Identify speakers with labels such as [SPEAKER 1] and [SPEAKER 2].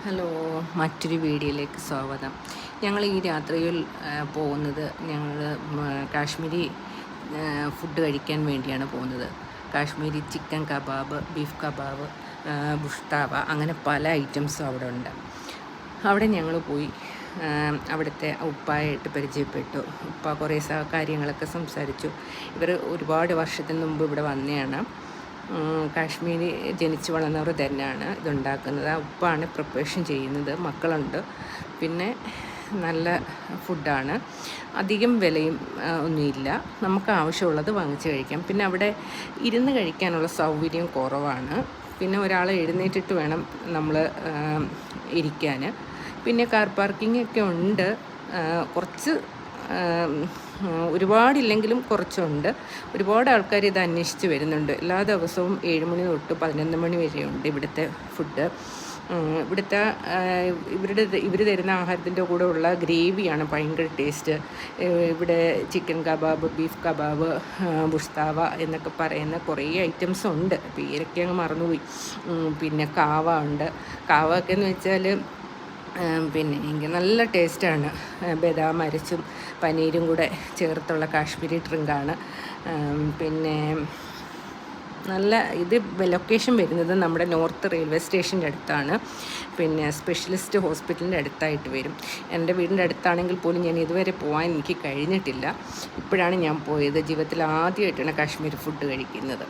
[SPEAKER 1] Hello, മറ്റൊരു വീഡിയോയിലേക്ക് സ്വാഗതം. ഞങ്ങൾ ഈ രാത്രിയിൽ പോകുന്നത് കാശ്മീരി ഫുഡ് കഴിക്കാൻ വേണ്ടിയാണ് പോകുന്നത്. Kashmiri chicken kebab, beef kebab, ബുഷ്താവ, അങ്ങനെ പല ഐറ്റംസും അവിടെ ഉണ്ട്. അവിടെ ഞങ്ങൾ പോയി അവിടുത്തെ ഉപ്പായിട്ട് പരിചയപ്പെട്ടു. ഉപ്പ കുറേ കാര്യങ്ങളൊക്കെ സംസാരിച്ചു. ഇവർ ഒരുപാട് വർഷത്തിന് മുമ്പ് ഇവിടെ വന്നതാണ്. കാശ്മീരി ജനിച്ചു വളർന്നവർ തന്നെയാണ് ഇതുണ്ടാക്കുന്നത്. ആ ഉപ്പാണ് പ്രിപ്പറേഷൻ ചെയ്യുന്നത്. മക്കളുണ്ട്. പിന്നെ നല്ല ഫുഡാണ്. അധികം വിലയും ഒന്നുമില്ല. നമുക്ക് ആവശ്യമുള്ളത് വാങ്ങിച്ച് കഴിക്കാം. പിന്നെ അവിടെ ഇരുന്ന് കഴിക്കാനുള്ള സൗകര്യം കുറവാണ്. പിന്നെ ഒരാൾ എഴുന്നേറ്റിട്ട് വേണം നമ്മൾ ഇരിക്കാൻ. പിന്നെ കാർ പാർക്കിംഗ് ഒക്കെ ഉണ്ട്. കുറച്ച് ഒരുപാടില്ലെങ്കിലും കുറച്ചുണ്ട്. ഒരുപാട് ആൾക്കാർ ഇത് അന്വേഷിച്ച് വരുന്നുണ്ട്. എല്ലാ ദിവസവും 7 മണി തൊട്ട് 11 മണി വരെയുണ്ട് ഇവിടുത്തെ ഫുഡ്. ഇവിടുത്തെ ഇവർ തരുന്ന ആഹാരത്തിൻ്റെ കൂടെ ഉള്ള ഗ്രേവിയാണ് ഭയങ്കര ടേസ്റ്റ്. ഇവിടെ ചിക്കൻ കബാബ്, ബീഫ് കബാബ്, ബുഷ്താവ എന്നൊക്കെ പറയുന്ന കുറേ ഐറ്റംസ് ഉണ്ട്. പേരൊക്കെ അങ്ങ് മറന്നുപോയി. പിന്നെ കാവ ഉണ്ട്. കാവ ഒക്കെ എന്ന് വെച്ചാൽ പിന്നെ എനിക്ക് നല്ല ടേസ്റ്റാണ്. ബദാം അരച്ചും പനീരും കൂടെ ചേർത്തുള്ള കാശ്മീരി ഡ്രിങ്കാണ്. പിന്നെ നല്ല ലൊക്കേഷൻ വരുന്നത് നമ്മുടെ നോർത്ത് റെയിൽവേ സ്റ്റേഷൻ്റെ അടുത്താണ്. പിന്നെ സ്പെഷ്യലിസ്റ്റ് ഹോസ്പിറ്റലിൻ്റെ അടുത്തായിട്ട് വരും. എൻ്റെ വീടിൻ്റെ അടുത്താണെങ്കിൽ പോലും ഞാൻ ഇതുവരെ പോകാൻ എനിക്ക് കഴിഞ്ഞിട്ടില്ല. ഇപ്പോഴാണ് ഞാൻ പോയത്. ജീവിതത്തിൽ ആദ്യമായിട്ടാണ് കാശ്മീർ ഫുഡ് കഴിക്കുന്നത്.